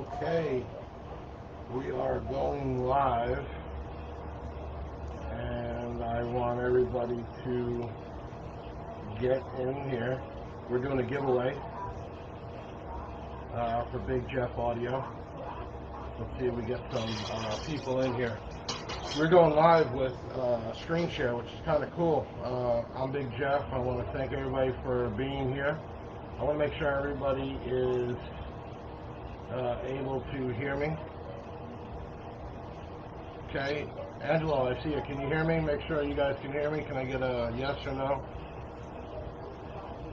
Okay, we are going live, and I want everybody to get in here. We're doing a giveaway for Big Jeff Audio. Let's see if we get some people in here. We're going live with screen share, which is kind of cool. I'm Big Jeff. I want to thank everybody for being here. I want to make sure everybody is able to hear me. Okay, Angelo, I see you. Can you hear me? Make sure you guys can hear me. Can I get a yes or no?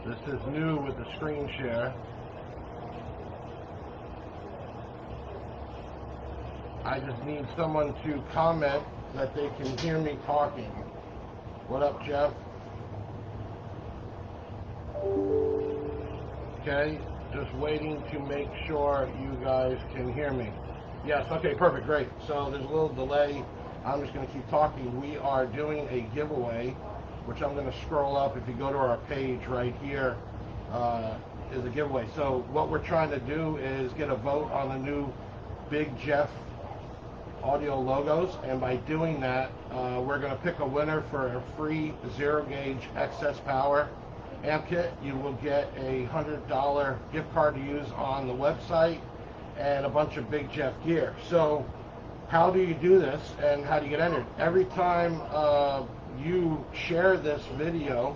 This is new with the screen share. I just need someone to comment that they can hear me talking. What up, Jeff? Okay, just waiting to make sure you guys can hear me. Yes, okay, perfect, great. So there's a little delay. I'm just going to keep talking. We are doing a giveaway, which I'm going to scroll up. If you go to our page right here, is a giveaway. So what we're trying to do is get a vote on the new Big Jeff Audio logos, and by doing that, we're going to pick a winner for a free zero gauge excess power amp kit. You will get a $100 gift card to use on the website and a bunch of Big Jeff gear. So how do you do this and how do you get entered? Every time you share this video,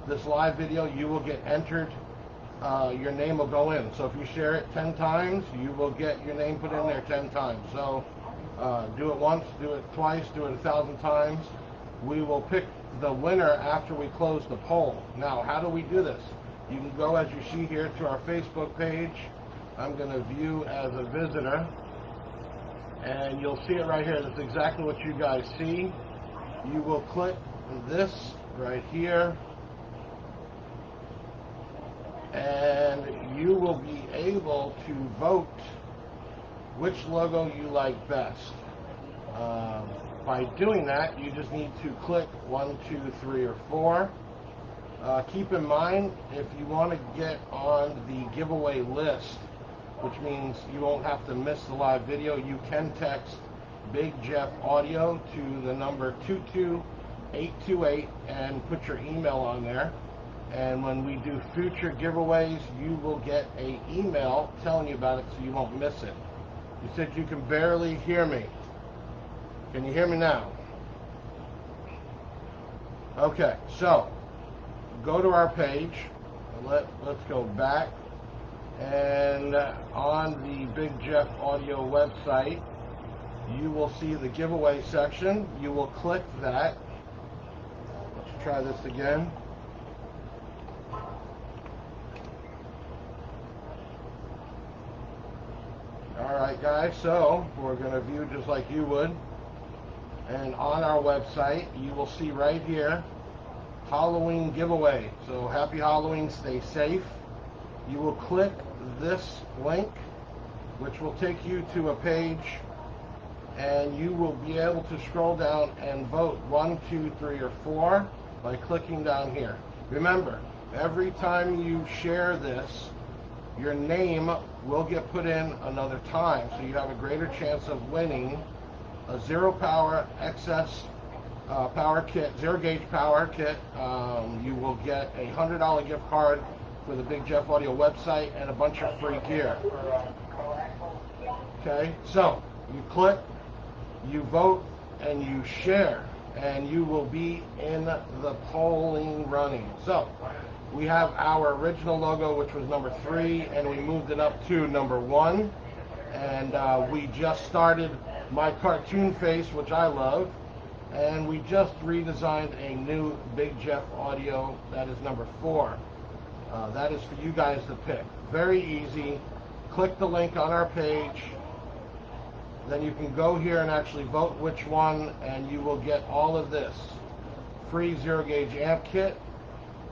this live video, you will get entered. Your name will go in. So if you share it 10 times, you will get your name put in there 10 times. So do it once, do it twice, do it 1,000 times. We will pick the winner after we close the poll. Now, how do we do this? You can go, as you see here, to our Facebook page. I'm going to view as a visitor, and you'll see it right here. That's exactly what you guys see. You will click this right here, and you will be able to vote which logo you like best. By doing that, you just need to click 1, 2, 3, or 4. Keep in mind, if you want to get on the giveaway list, which means you won't have to miss the live video, you can text Big Jeff Audio to the number 22828 and put your email on there. And when we do future giveaways, you will get an email telling you about it so you won't miss it. You said you can barely hear me. Can you hear me now? Okay, so go to our page. Let's go back. And on the Big Jeff Audio website, you will see the giveaway section. You will click that. Let's try this again. Alright guys, so we're going to view just like you would. And on our website, you will see right here, Halloween giveaway. So happy Halloween, stay safe. You will click this link, which will take you to a page, and you will be able to scroll down and vote 1, 2, 3, or 4 by clicking down here. Remember, every time you share this, your name will get put in another time, so you have a greater chance of winning a zero power excess power kit, zero gauge power kit. You will get a $100 gift card for the Big Jeff Audio website and a bunch of free gear. Okay, so you click, you vote, and you share, and you will be in the polling running. So we have our original logo, which was number 3, and we moved it up to number 1. And we just started my cartoon face, which I love, and we just redesigned a new Big Jeff Audio that is number 4. That is for you guys to pick. Very easy. Click the link on our page. Then you can go here and actually vote which one, and you will get all of this. Free zero gauge amp kit.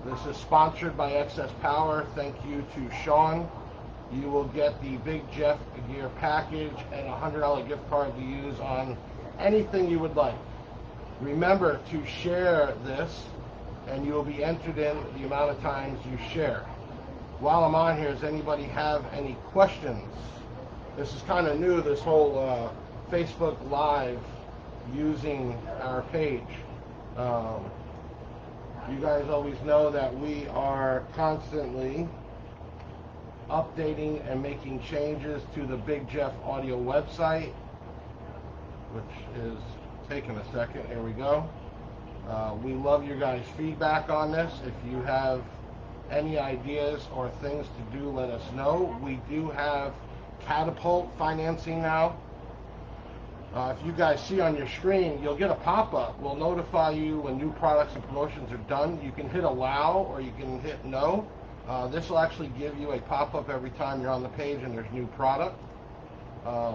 This is sponsored by Excess Power. Thank you to Sean. You will get the Big Jeff gear package and a $100 gift card to use on anything you would like. Remember to share this, and you will be entered in the amount of times you share. While I'm on here, does anybody have any questions? This is kind of new, this whole Facebook Live using our page. You guys always know that we are constantly updating and making changes to the Big Jeff Audio website, which is taking a second. Here we go. We love your guys' feedback on this. If you have any ideas or things to do, let us know. We do have Catapult financing now. If you guys see on your screen, you'll get a pop-up. We'll notify you when new products and promotions are done. You can hit allow or you can hit no. This will actually give you a pop-up every time you're on the page and there's new product.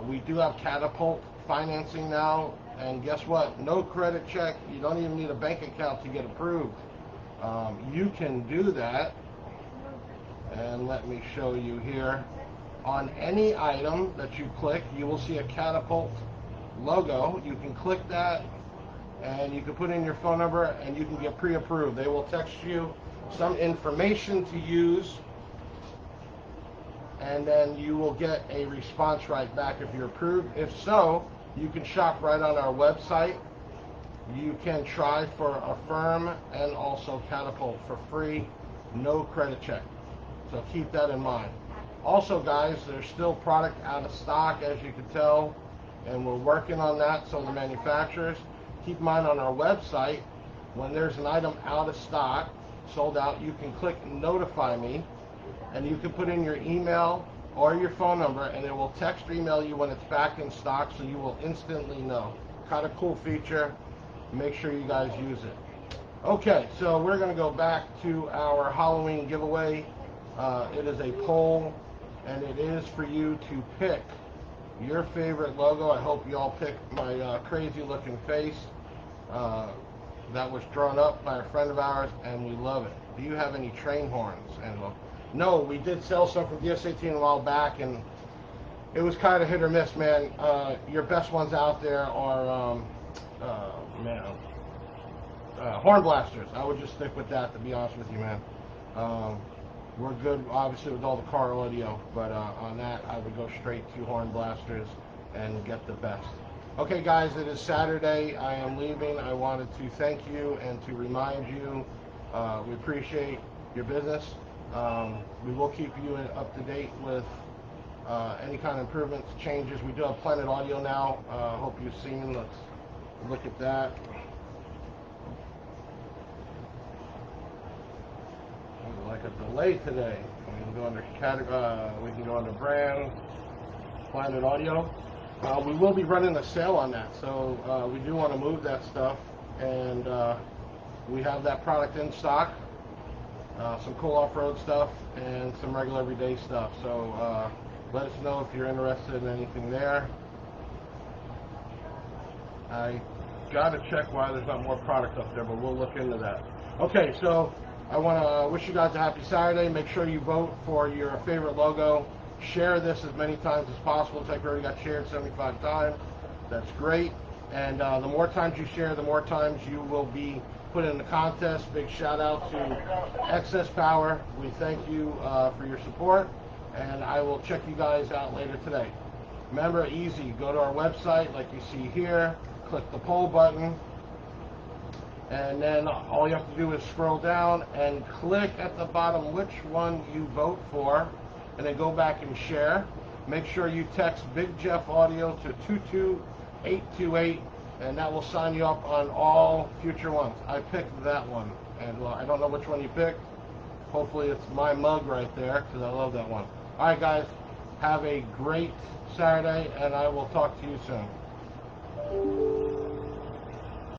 We do have Catapult financing now, and guess what? No credit check. You don't even need a bank account to get approved. You can do that, and let me show you here. On any item that you click, you will see a Catapult logo. You can click that, and you can put in your phone number, and you can get pre-approved. They will text you some information to use, and then you will get a response right back if you're approved. If so, you can shop right on our website. You can try for Affirm and also Catapult for free, no credit check. So keep that in mind. Also, guys, there's still product out of stock, as you can tell, and we're working on that. So the manufacturers, keep in mind on our website, when there's an item out of stock, sold out, you can click notify me, and you can put in your email or your phone number, and it will text or email you when it's back in stock, so you will instantly know. Kind of cool feature. Make sure you guys use it. Okay, so we're going to go back to our Halloween giveaway. It is a poll, and it is for you to pick your favorite logo. I hope you all pick my crazy looking face. That was drawn up by a friend of ours, and we love it. Do you have any train horns, Angelo? No, we did sell some from DS18 a while back, and it was kind of hit or miss, man. Your best ones out there are, horn blasters. I would just stick with that, to be honest with you, man. We're good, obviously, with all the car audio, but on that, I would go straight to horn blasters and get the best. Okay, guys, it is Saturday. I am leaving. I wanted to thank you and to remind you we appreciate your business. We will keep you up to date with any kind of improvements, changes. We do have Planet Audio now. Hope you've seen. Let's look at that. Like a delay today. We can go under category. We can go under brand. Planet Audio. We will be running a sale on that, so we do want to move that stuff, and we have that product in stock. Some cool off-road stuff and some regular everyday stuff. So let us know if you're interested in anything there. I gotta check why there's not more product up there, but we'll look into that. Okay, so I want to wish you guys a happy Saturday. Make sure you vote for your favorite logo. Share this as many times as possible. It's like we already got shared 75 times. That's great. And the more times you share, the more times you will be put in the contest. Big shout out to Excess Power. We thank you for your support, and I will check you guys out later today. Remember, easy. Go to our website like you see here. Click the poll button. And then all you have to do is scroll down and click at the bottom which one you vote for, and then go back and share. Make sure you text Big Jeff Audio to 22828, and that will sign you up on all future ones. I picked that one, and I don't know which one you picked. Hopefully it's my mug right there, because I love that one. All right, guys, have a great Saturday, and I will talk to you soon.